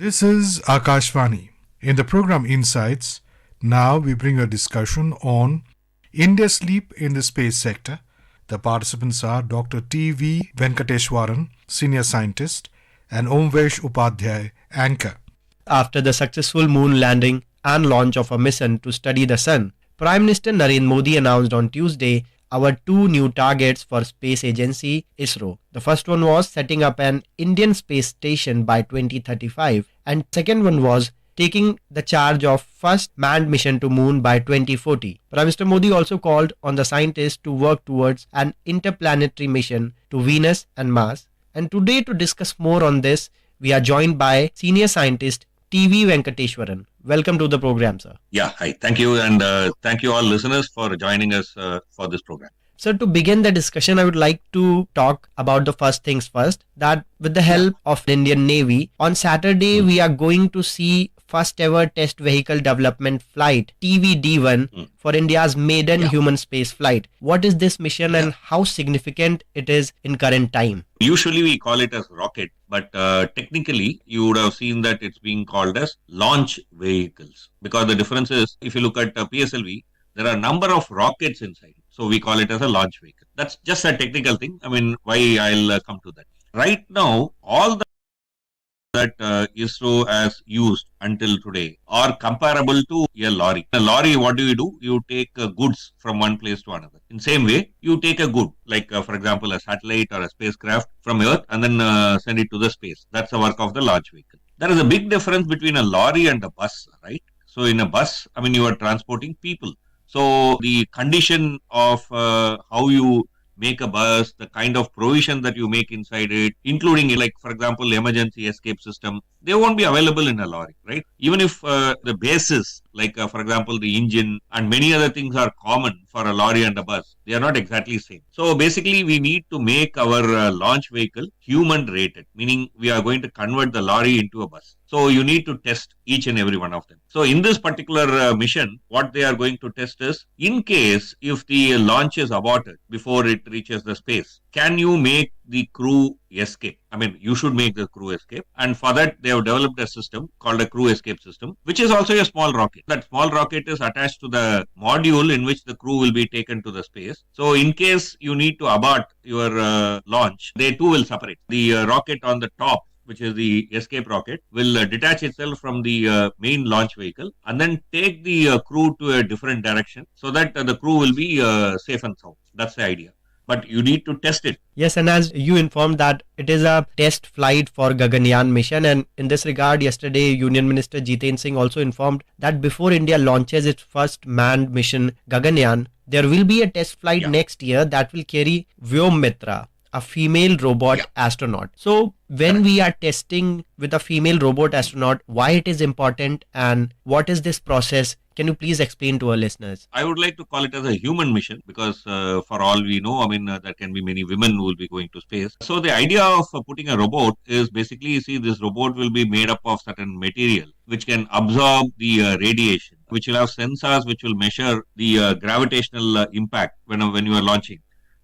This is Akashvani. In the program Insights, now we bring a discussion on India's leap in the space sector. The participants are Dr. T.V. Venkateshwaran, Senior Scientist, and Omvesh Upadhyay, Anchor. After the successful moon landing and launch of a mission to study the sun, Prime Minister Narendra Modi announced on Tuesday our two new targets for Space Agency ISRO. The first one was setting up an Indian space station by 2035, and second one was taking the charge of first manned mission to moon by 2040. Prime Minister Modi also called on the scientists to work towards an interplanetary mission to Venus and Mars. And today, to discuss more on this, we are joined by Senior Scientist T.V. Venkateshwaran. Welcome to the program, sir. Yeah, hi. Thank you. And thank you all listeners for joining us for this program. So to begin the discussion, I would like to talk about the first things first, that with the help of the Indian Navy, on Saturday, we are going to see first ever test vehicle development flight, TVD-1, for India's maiden human space flight. What is this mission and how significant it is in current time? Usually we call it as rocket, but technically you would have seen that it's being called as launch vehicles. Because the difference is, if you look at PSLV, there are a number of rockets inside. So we call it as a launch vehicle. That's just a technical thing. I mean, why I'll come to that. Right now, all that ISRO has used until today are comparable to a lorry. A lorry, what do? You take goods from one place to another. In same way, you take a good, like for example, a satellite or a spacecraft from Earth and then send it to the space. That's the work of the launch vehicle. There is a big difference between a lorry and a bus, right? So in a bus, I mean, you are transporting people. So the condition of how you make a bus, the kind of provision that you make inside it, including like, for example, emergency escape system, they won't be available in a lorry, right? Even if the basis, like for example, the engine and many other things are common for a lorry and a bus, they are not exactly same. So basically, we need to make our launch vehicle human rated, meaning we are going to convert the lorry into a bus. So you need to test each and every one of them. So in this particular mission, what they are going to test is, in case if the launch is aborted before it reaches the space, can you make the crew escape? I mean, you should make the crew escape. And for that, they have developed a system called a crew escape system, which is also a small rocket. That small rocket is attached to the module in which the crew will be taken to the space. So in case you need to abort your launch, they too will separate. The rocket on the top, which is the escape rocket, will detach itself from the main launch vehicle and then take the crew to a different direction so that the crew will be safe and sound. That's the idea. But you need to test it. Yes, and as you informed that it is a test flight for Gaganyaan mission, and in this regard, yesterday Union Minister Jiten Singh also informed that before India launches its first manned mission Gaganyaan, there will be a test flight next year that will carry Vyomitra, a female robot astronaut. So when we are testing with a female robot astronaut, why it is important and what is this process? Can you please explain to our listeners? I would like to call it as a human mission because for all we know, I mean, there can be many women who will be going to space. So the idea of putting a robot is basically, you see, this robot will be made up of certain material which can absorb the radiation, which will have sensors which will measure the gravitational impact when you are launching.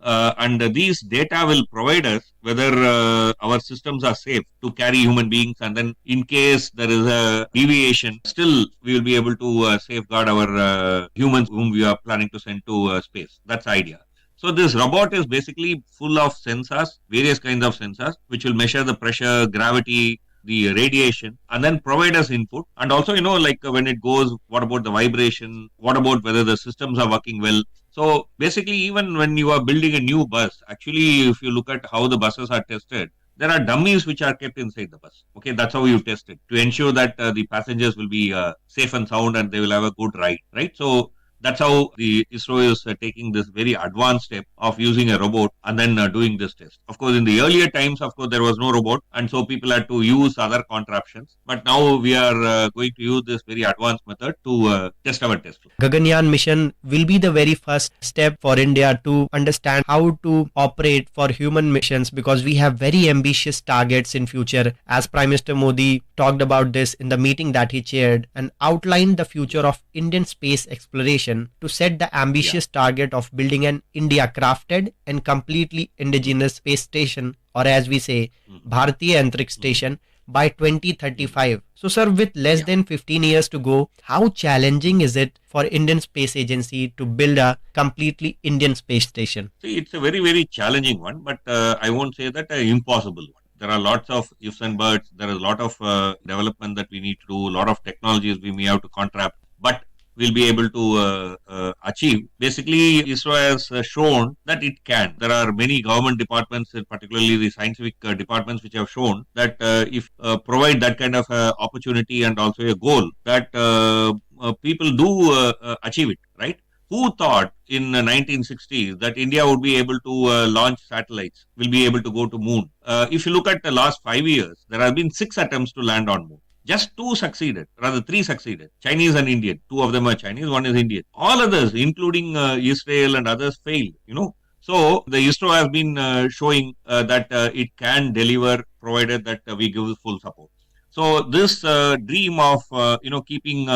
And these data will provide us whether our systems are safe to carry human beings, and then in case there is a deviation, still we will be able to safeguard our humans whom we are planning to send to space. That's the idea. So this robot is basically full of sensors, various kinds of sensors, which will measure the pressure, gravity, the radiation, and then provide us input. And also, like when it goes, what about the vibration? What about whether the systems are working well? So basically, even when you are building a new bus, actually, if you look at how the buses are tested, there are dummies which are kept inside the bus. Okay, that's how you test it to ensure that the passengers will be safe and sound and they will have a good ride, right? So that's how the ISRO is taking this very advanced step of using a robot and then doing this test. Of course, in the earlier times, of course, there was no robot, and so people had to use other contraptions. But now we are going to use this very advanced method to test our test. Gaganyaan mission will be the very first step for India to understand how to operate for human missions, because we have very ambitious targets in future. As Prime Minister Modi talked about this in the meeting that he chaired and outlined the future of Indian space exploration to set the ambitious target of building an India crafted and completely indigenous space station, or as we say, Bharatiya Antariksh Station, by 2035. So, sir, with less than 15 years to go, how challenging is it for Indian Space Agency to build a completely Indian space station? See, it's a very, very challenging one, but I won't say that an impossible one. There are lots of ifs and buts. There is a lot of development that we need to do, a lot of technologies we may have to contract, but we'll be able to achieve. Basically, ISRO has shown that it can. There are many government departments, particularly the scientific departments, which have shown that if provide that kind of opportunity and also a goal, that people do achieve it, right? Who thought in the 1960s that India would be able to launch satellites, will be able to go to moon? If you look at the last 5 years, there have been 6 attempts to land on moon. Just 2 succeeded, rather 3 succeeded. Chinese and Indian. 2 of them are Chinese, 1 is Indian. All others, including Israel and others, failed, So the ISRO has been showing that it can deliver provided that we give full support. So this dream of keeping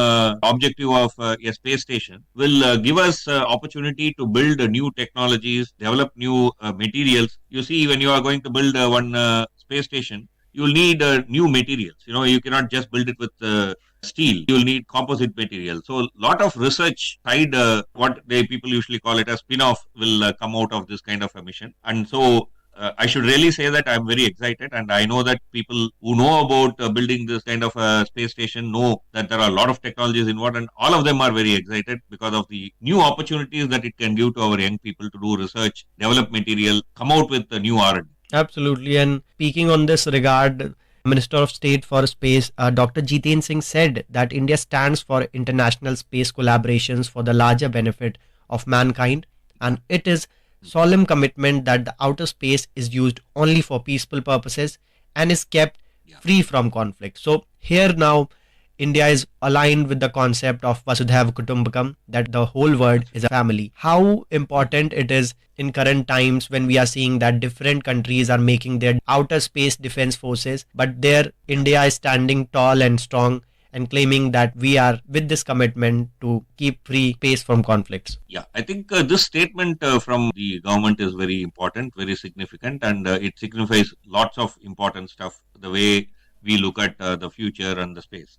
objective of a space station will give us opportunity to build new technologies, develop new materials. You see, when you are going to build one space station, you will need new materials. You cannot just build it with steel. You will need composite material. So a lot of research side, what people usually call it as spin-off, will come out of this kind of a mission. And so I should really say that I'm very excited, and I know that people who know about building this kind of a space station know that there are a lot of technologies involved, and all of them are very excited because of the new opportunities that it can give to our young people to do research, develop material, come out with a new R&D. Absolutely. And speaking on this regard, Minister of State for Space, Dr. Jiten Singh said that India stands for international space collaborations for the larger benefit of mankind, and it is solemn commitment that the outer space is used only for peaceful purposes and is kept free from conflict. So here now India is aligned with the concept of Vasudhaiva Kutumbakam, that the whole world is a family. How important it is in current times when we are seeing that different countries are making their outer space defense forces, but there India is standing tall and strong and claiming that we are with this commitment to keep free space from conflicts. Yeah, I think this statement from the government is very important, very significant, and it signifies lots of important stuff, the way we look at the future and the space.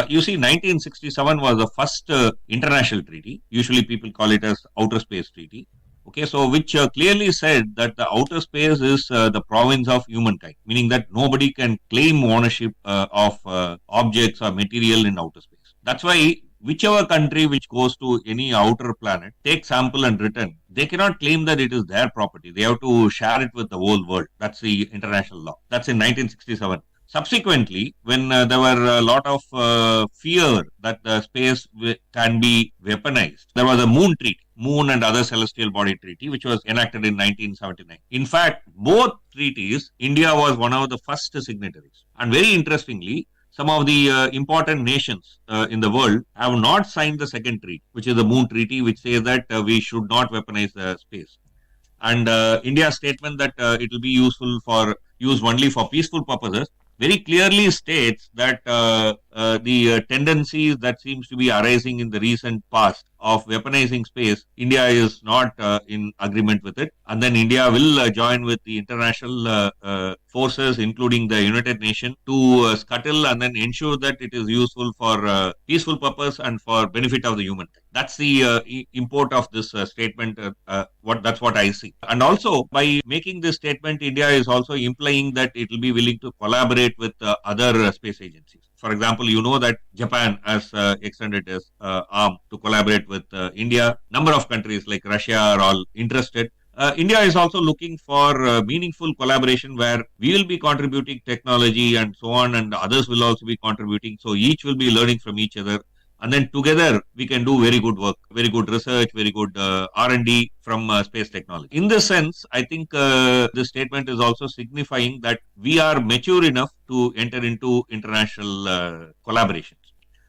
You see, 1967 was the first international treaty. Usually people call it as Outer Space Treaty. Okay, so which clearly said that the outer space is the province of humankind, meaning that nobody can claim ownership of objects or material in outer space. That's why whichever country which goes to any outer planet, take sample and return, they cannot claim that it is their property. They have to share it with the whole world. That's the international law. That's in 1967. Subsequently, when there were a lot of fear that the space can be weaponized, there was a Moon Treaty, Moon and Other Celestial Body Treaty, which was enacted in 1979. In fact, both treaties, India was one of the first signatories. And very interestingly, some of the important nations in the world have not signed the second treaty, which is the Moon Treaty, which says that we should not weaponize the space. And India's statement that it will be used only for peaceful purposes very clearly states that the tendencies that seems to be arising in the recent past of weaponizing space, India is not in agreement with it. And then India will join with the international forces, including the United Nations, to scuttle and then ensure that it is useful for peaceful purpose and for benefit of the human. That's the import of this statement. That's what I see. And also, by making this statement, India is also implying that it will be willing to collaborate with other space agencies. For example, you know that Japan has extended its arm to collaborate with India. Number of countries like Russia are all interested. India is also looking for meaningful collaboration where we will be contributing technology and so on, and others will also be contributing. So each will be learning from each other. And then together we can do very good work, very good research, very good R&D from space technology. In this sense, I think this statement is also signifying that we are mature enough to enter into international collaborations.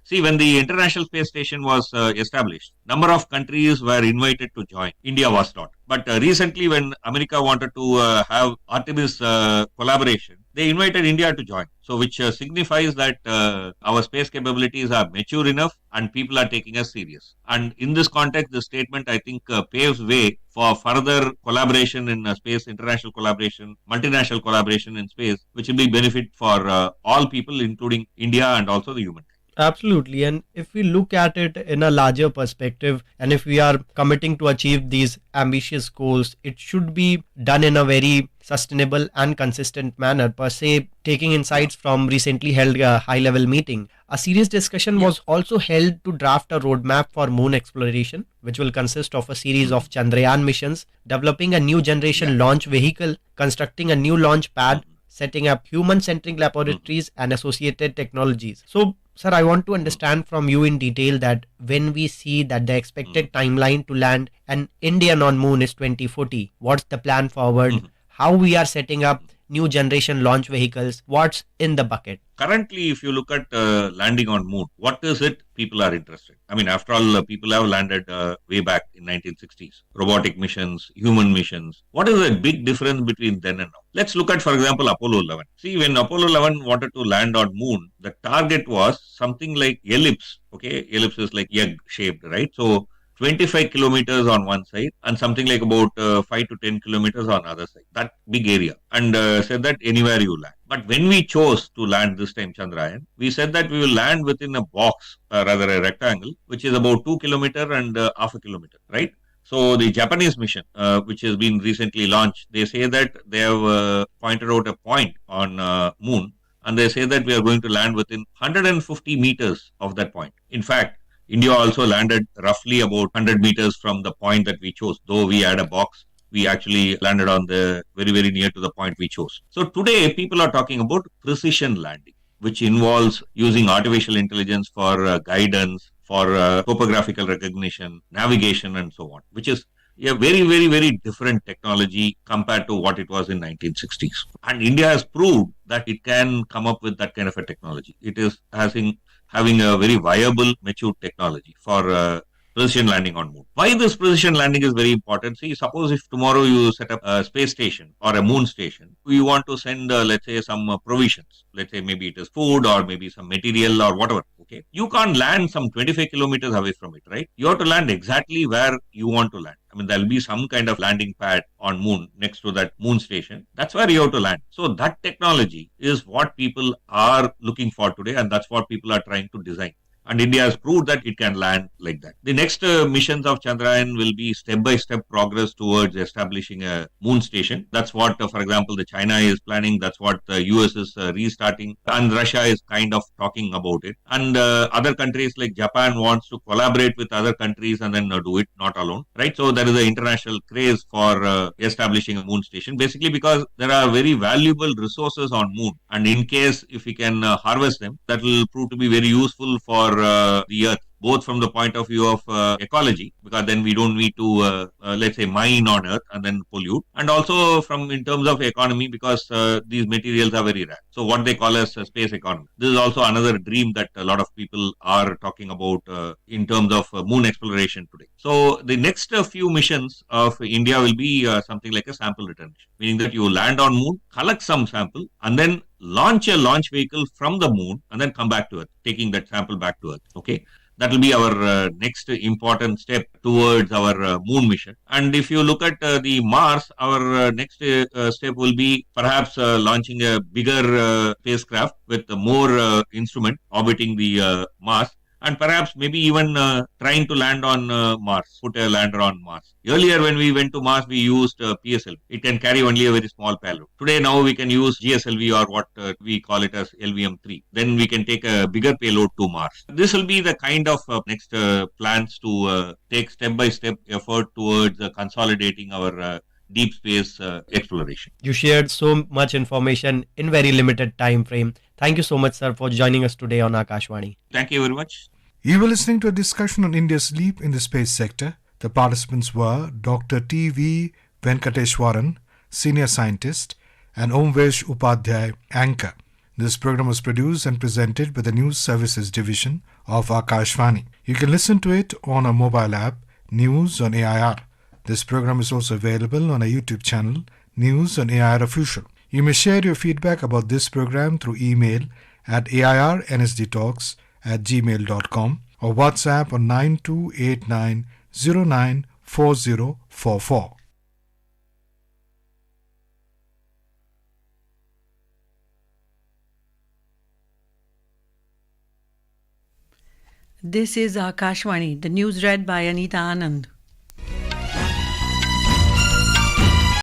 See, when the International Space Station was established, number of countries were invited to join. India was not. But recently, when America wanted to have Artemis collaboration, they invited India to join. So, which signifies that our space capabilities are mature enough and people are taking us serious. And in this context, the statement, I think, paves way for further collaboration in space, international collaboration, multinational collaboration in space, which will be benefit for all people, including India and also the human. Absolutely. And if we look at it in a larger perspective, and if we are committing to achieve these ambitious goals, it should be done in a very sustainable and consistent manner. Per se, taking insights from recently held a high level meeting, a serious discussion was also held to draft a roadmap for moon exploration, which will consist of a series of Chandrayaan missions, developing a new generation launch vehicle, constructing a new launch pad, setting up human-centric laboratories and associated technologies. So, sir, I want to understand from you in detail that when we see that the expected timeline to land an Indian on moon is 2040, what's the plan forward? How we are setting up new generation launch vehicles? What's in the bucket? Currently, if you look at landing on moon, what is it people are interested? I mean, after all, people have landed way back in 1960s. Robotic missions, human missions. What is the big difference between then and now? Let's look at, for example, Apollo 11. See, when Apollo 11 wanted to land on moon, the target was something like ellipse. Okay, ellipse is like egg shaped, right? So 25 kilometers on one side and something like about 5 to 10 kilometers on other side. That big area. And said that anywhere you land. But when we chose to land this time Chandrayaan, we said that we will land within a box, rather a rectangle, which is about 2 kilometer and half a kilometer, right? So the Japanese mission, which has been recently launched, they say that they have pointed out a point on moon, and they say that we are going to land within 150 meters of that point. In fact, India also landed roughly about 100 meters from the point that we chose. Though we had a box, we actually landed on the very, very near to the point we chose. So today, people are talking about precision landing, which involves using artificial intelligence for guidance, for topographical recognition, navigation, and so on, which is a very, very, very different technology compared to what it was in 1960s. And India has proved that it can come up with that kind of a technology. It is having a very viable, mature technology for precision landing on moon. Why this precision landing is very important? See, suppose if tomorrow you set up a space station or a moon station, you want to send, let's say, some provisions. Let's say maybe it is food or maybe some material or whatever. Okay, you can't land some 25 kilometers away from it, right? You have to land exactly where you want to land. I mean, there'll be some kind of landing pad on moon next to that moon station. That's where you have to land. So that technology is what people are looking for today, and that's what people are trying to design. And India has proved that it can land like that. The next missions of Chandrayaan will be step-by-step progress towards establishing a moon station. That's what, for example, the China is planning. That's what the US is restarting. And Russia is kind of talking about it. And other countries like Japan wants to collaborate with other countries and then do it, not alone. Right? So there is an international craze for establishing a moon station. Basically because there are very valuable resources on moon. And in case if we can harvest them, that will prove to be very useful for the earth, both from the point of view of ecology, because then we don't need to, let's say, mine on earth and then pollute, and also from in terms of economy, because these materials are very rare. So what they call as space economy. This is also another dream that a lot of people are talking about in terms of moon exploration today. So the next few missions of India will be something like a sample return mission, meaning that you land on moon, collect some sample, and then launch a launch vehicle from the moon and then come back to Earth, taking that sample back to Earth. Okay. That will be our next important step towards our moon mission. And if you look at the Mars, our next step will be perhaps launching a bigger spacecraft with more instrument orbiting the Mars. And perhaps maybe even trying to land on Mars, put a lander on Mars. Earlier when we went to Mars, we used PSLV. It can carry only a very small payload. Today now we can use GSLV or what we call it as LVM-3. Then we can take a bigger payload to Mars. This will be the kind of next plans to take step-by-step effort towards consolidating our deep space exploration. You shared so much information in very limited time frame. Thank you so much, sir, for joining us today on Akashvani. Thank you very much. You were listening to a discussion on India's leap in the space sector. The participants were Dr. T.V. Venkateshwaran, Senior Scientist, and Omvesh Upadhyay, Anchor. This program was produced and presented by the News Services Division of Akashvani. You can listen to it on our mobile app, News on AIR. This program is also available on our YouTube channel, News on AIR Official. You may share your feedback about this program through email at airnsdtalks@gmail.com or WhatsApp on 9289094044. This is Akashvani, the news read by Anita Anand.